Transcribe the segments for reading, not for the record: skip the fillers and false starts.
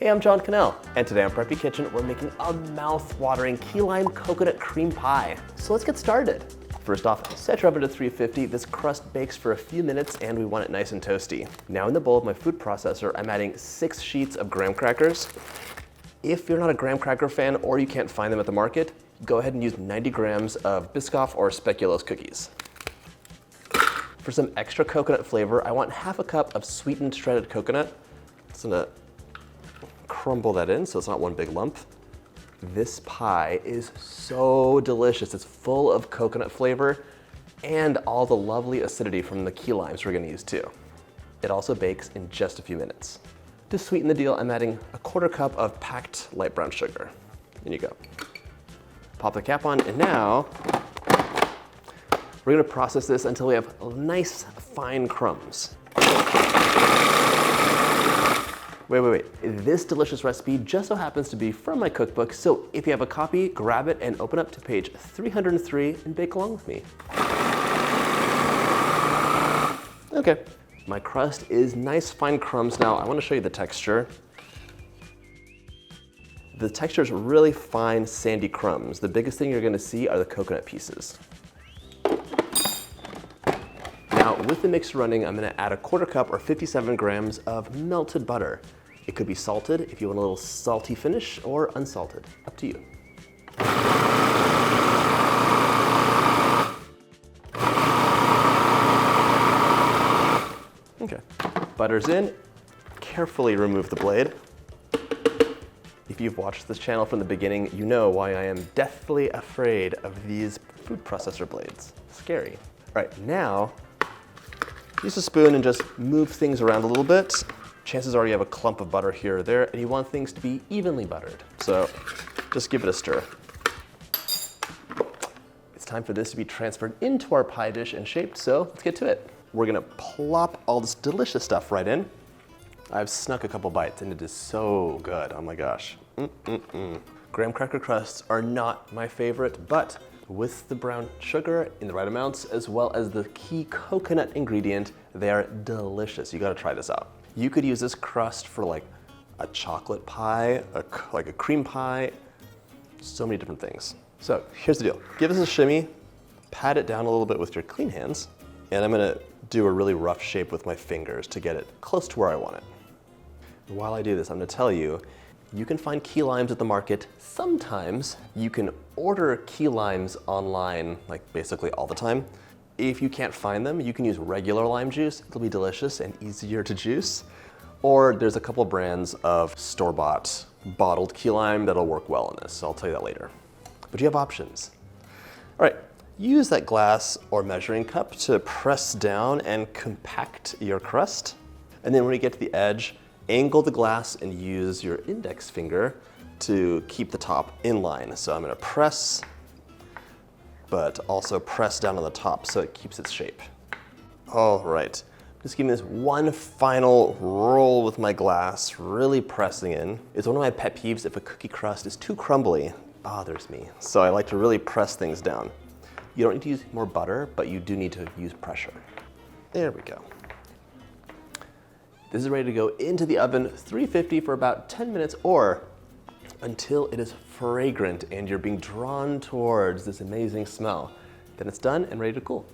Hey, I'm John Cannell, and today on Preppy Kitchen, we're making a mouth-watering key lime coconut cream pie. So let's get started. First off, set your oven to 350. This crust bakes for a few minutes and we want it nice and toasty. Now in the bowl of my food processor, I'm adding 6 sheets of graham crackers. If you're not a graham cracker fan or you can't find them at the market, go ahead and use 90 grams of Biscoff or speculoos cookies. For some extra coconut flavor, I want half a cup of sweetened shredded coconut. So I'm gonna crumble that in so it's not one big lump. This pie is so delicious. It's full of coconut flavor and all the lovely acidity from the key limes we're gonna use too. It also bakes in just a few minutes. To sweeten the deal, I'm adding a 1/4 cup of packed light brown sugar. In you go. Pop the cap on, and now we're gonna process this until we have nice fine crumbs. Wait. This delicious recipe just so happens to be from my cookbook, so if you have a copy, grab it and open up to page 303 and bake along with me. Okay, my crust is nice fine crumbs now. I want to show you the texture. The texture is really fine, sandy crumbs. The biggest thing you're gonna see are the coconut pieces. Now, with the mixer running, I'm gonna add a 1/4 cup or 57 grams of melted butter. It could be salted if you want a little salty finish, or unsalted, up to you. Okay, butter's in. Carefully remove the blade. If you've watched this channel from the beginning, you know why I am deathly afraid of these food processor blades. Scary. All right, now, use a spoon and just move things around a little bit. Chances are you have a clump of butter here or there, and you want things to be evenly buttered. So just give it a stir. It's time for this to be transferred into our pie dish and shaped, so let's get to it. We're gonna plop all this delicious stuff right in. I've snuck a couple bites and it is so good, oh my gosh. Graham cracker crusts are not my favorite, but with the brown sugar in the right amounts, as well as the key coconut ingredient, they are delicious. You gotta try this out. You could use this crust for like a chocolate pie, like a cream pie, so many different things. So here's the deal. Give this a shimmy, pat it down a little bit with your clean hands, and I'm gonna do a really rough shape with my fingers to get it close to where I want it. While I do this, I'm gonna tell you, you can find key limes at the market. Sometimes you can order key limes online, like basically all the time. If you can't find them, you can use regular lime juice. It'll be delicious and easier to juice. Or there's a couple brands of store-bought bottled key lime that'll work well in this, so I'll tell you that later. But you have options. All right, use that glass or measuring cup to press down and compact your crust. And then when you get to the edge, angle the glass and use your index finger to keep the top in line. So I'm gonna press, but also press down on the top so it keeps its shape. All right, just giving this one final roll with my glass, really pressing in. It's one of my pet peeves if a cookie crust is too crumbly, it bothers me. So I like to really press things down. You don't need to use more butter, but you do need to use pressure. There we go. This is ready to go into the oven, 350 for about 10 minutes, or until it is fragrant and you're being drawn towards this amazing smell. Then it's done and ready to cool.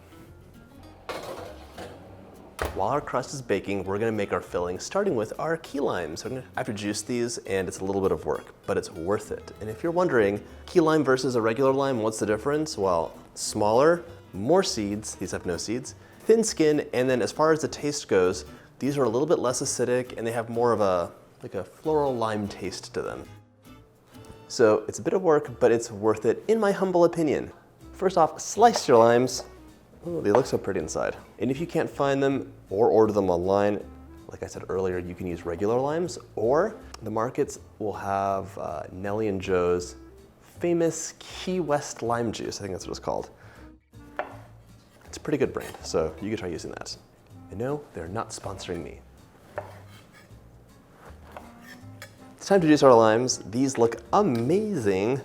While our crust is baking, we're gonna make our filling, starting with our key limes. I have to juice these, and it's a little bit of work, but it's worth it. And if you're wondering, key lime versus a regular lime, what's the difference? Well, smaller, more seeds, these have no seeds, thin skin, and then as far as the taste goes, these are a little bit less acidic and they have more of a floral lime taste to them. So it's a bit of work, but it's worth it in my humble opinion. First off, slice your limes. Oh, they look so pretty inside. And if you can't find them or order them online, like I said earlier, you can use regular limes, or the markets will have Nellie and Joe's famous Key West lime juice. I think that's what it's called. It's a pretty good brand, so you can try using that. And no, they're not sponsoring me. It's time to juice our limes. These look amazing.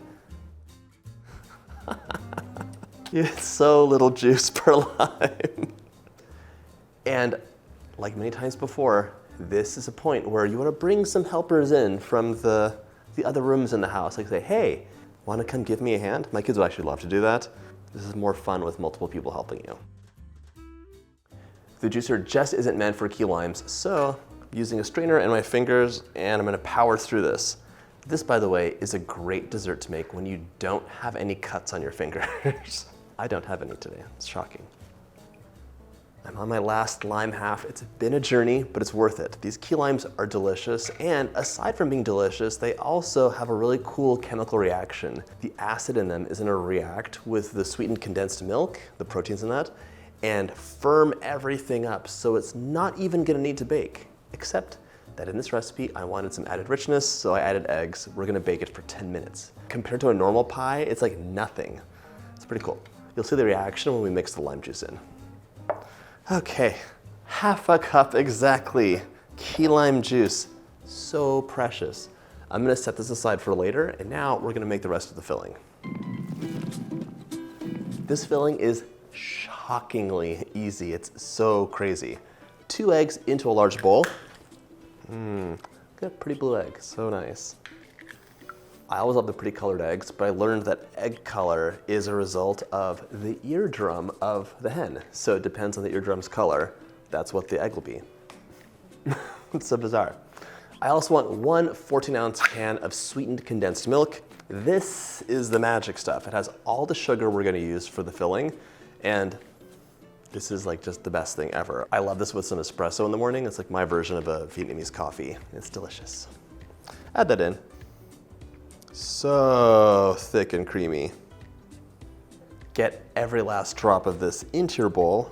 It's so little juice per lime. And like many times before, this is a point where you want to bring some helpers in from the other rooms in the house. Like say, hey, want to come give me a hand? My kids would actually love to do that. This is more fun with multiple people helping you. The juicer just isn't meant for key limes, so I'm using a strainer and my fingers, and I'm gonna power through this. This, by the way, is a great dessert to make when you don't have any cuts on your fingers. I don't have any today, it's shocking. I'm on my last lime half. It's been a journey, but it's worth it. These key limes are delicious, and aside from being delicious, they also have a really cool chemical reaction. The acid in them is gonna react with the sweetened condensed milk, the proteins in that, and firm everything up, so it's not even gonna need to bake, except that in this recipe, I wanted some added richness, so I added eggs. We're gonna bake it for 10 minutes. Compared to a normal pie, it's like nothing. It's pretty cool. You'll see the reaction when we mix the lime juice in. Okay, half a cup exactly. Key lime juice, so precious. I'm gonna set this aside for later, and now we're gonna make the rest of the filling. This filling is shockingly easy. It's so crazy. 2 eggs into a large bowl. Got a pretty blue egg, so nice. I always love the pretty colored eggs, but I learned that egg color is a result of the eardrum of the hen. So it depends on the eardrum's color. That's what the egg will be. It's so bizarre. I also want 1 14-ounce can of sweetened condensed milk. This is the magic stuff. It has all the sugar we're gonna use for the filling, and this is like just the best thing ever. I love this with some espresso in the morning. It's like my version of a Vietnamese coffee. It's delicious. Add that in. So thick and creamy. Get every last drop of this into your bowl.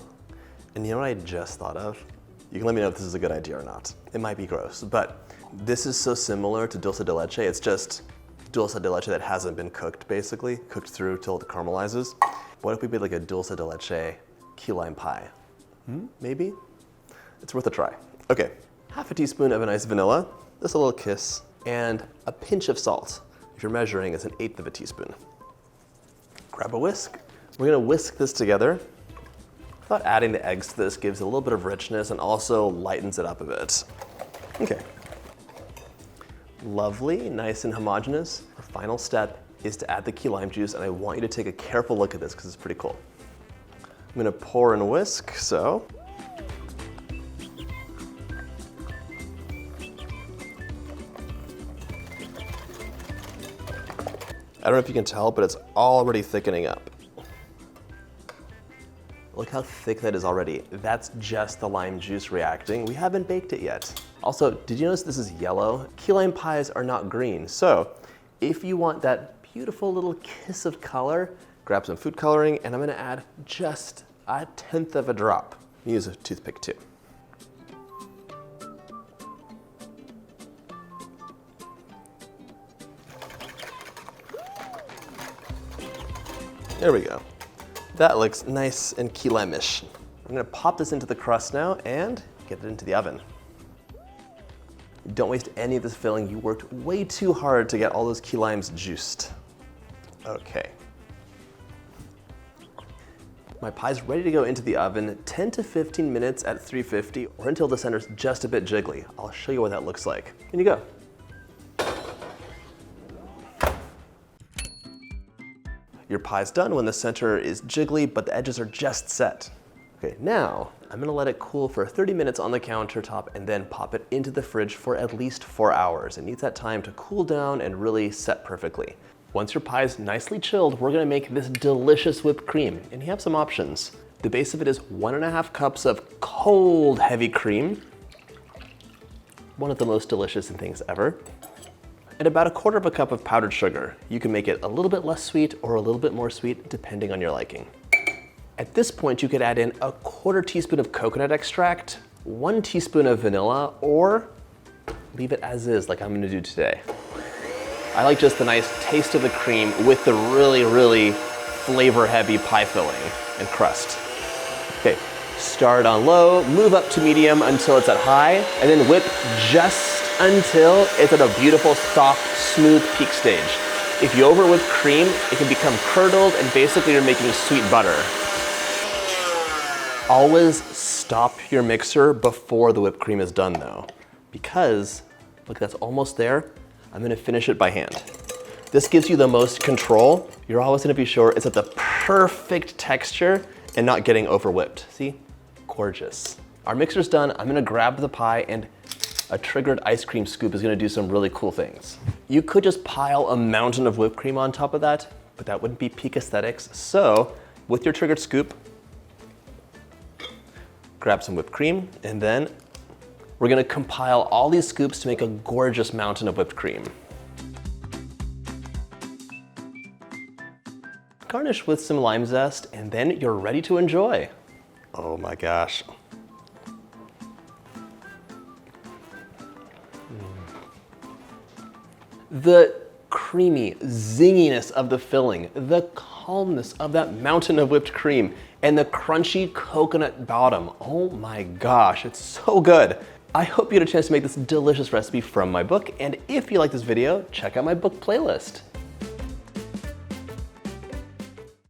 And you know what I just thought of? You can let me know if this is a good idea or not. It might be gross, but this is so similar to dulce de leche. It's just dulce de leche that hasn't been cooked, basically, cooked through till it caramelizes. What if we made like a dulce de leche key lime pie? Maybe? It's worth a try. Okay, half a teaspoon of a nice vanilla, just a little kiss, and a pinch of salt. If you're measuring, it's 1/8 of a teaspoon. Grab a whisk. We're gonna whisk this together. I thought adding the eggs to this gives it a little bit of richness and also lightens it up a bit. Okay. Lovely, nice and homogeneous. Our final step is to add the key lime juice, and I want you to take a careful look at this because it's pretty cool. I'm gonna pour and whisk, so. I don't know if you can tell, but it's already thickening up. Look how thick that is already. That's just the lime juice reacting. We haven't baked it yet. Also, did you notice this is yellow? Key lime pies are not green. So if you want that beautiful little kiss of color, grab some food coloring, and I'm gonna add just 1/10 of a drop. Use a toothpick too. There we go. That looks nice and key lime-ish. I'm gonna pop this into the crust now and get it into the oven. Don't waste any of this filling. You worked way too hard to get all those key limes juiced. Okay. My pie's ready to go into the oven, 10 to 15 minutes at 350 or until the center's just a bit jiggly. I'll show you what that looks like. In you go. Your pie's done when the center is jiggly, but the edges are just set. Okay, now I'm gonna let it cool for 30 minutes on the countertop and then pop it into the fridge for at least 4 hours. It needs that time to cool down and really set perfectly. Once your pie is nicely chilled, we're gonna make this delicious whipped cream, and you have some options. The base of it is 1.5 cups of cold heavy cream, one of the most delicious things ever, and about 1/4 cup of powdered sugar. You can make it a little bit less sweet or a little bit more sweet, depending on your liking. At this point, you could add in 1/4 teaspoon of coconut extract, 1 teaspoon of vanilla, or leave it as is, like I'm gonna do today. I like just the nice taste of the cream with the really, really flavor-heavy pie filling and crust. Okay, start on low, move up to medium until it's at high, and then whip just until it's at a beautiful, soft, smooth peak stage. If you over whip cream, it can become curdled and basically you're making sweet butter. Always stop your mixer before the whipped cream is done though. because, look, that's almost there. I'm gonna finish it by hand. This gives you the most control. You're always gonna be sure it's at the perfect texture and not getting over whipped. See, gorgeous. Our mixer's done. I'm gonna grab the pie, and a triggered ice cream scoop is gonna do some really cool things. You could just pile a mountain of whipped cream on top of that, but that wouldn't be peak aesthetics. So with your triggered scoop, grab some whipped cream, and then we're gonna compile all these scoops to make a gorgeous mountain of whipped cream. Garnish with some lime zest, and then you're ready to enjoy. Oh my gosh. The creamy zinginess of the filling, the calmness of that mountain of whipped cream, and the crunchy coconut bottom. Oh my gosh, it's so good. I hope you had a chance to make this delicious recipe from my book, and if you like this video, check out my book playlist.